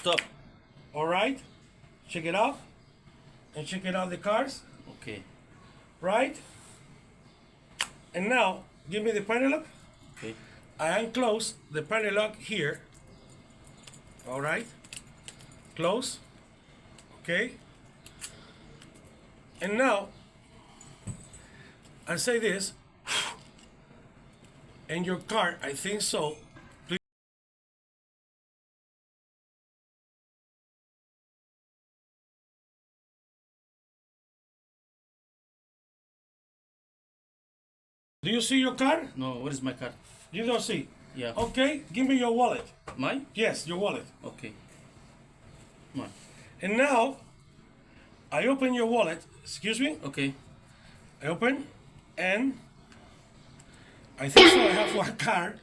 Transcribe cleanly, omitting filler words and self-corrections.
Stop. All right? Check it out. And check it out the cars. Okay. Right? And now, give me the padlock. Okay. I unclose the padlock here. All right? Close. Okay? And now, I say this. And your car, I think so. Do you see your car? No, what is my card? You don't see. Yeah. Okay, give me your wallet. Mine? Yes, your wallet. Okay. Mine. And now, I open your wallet. Excuse me. Okay. I open, and I think so. I have one card.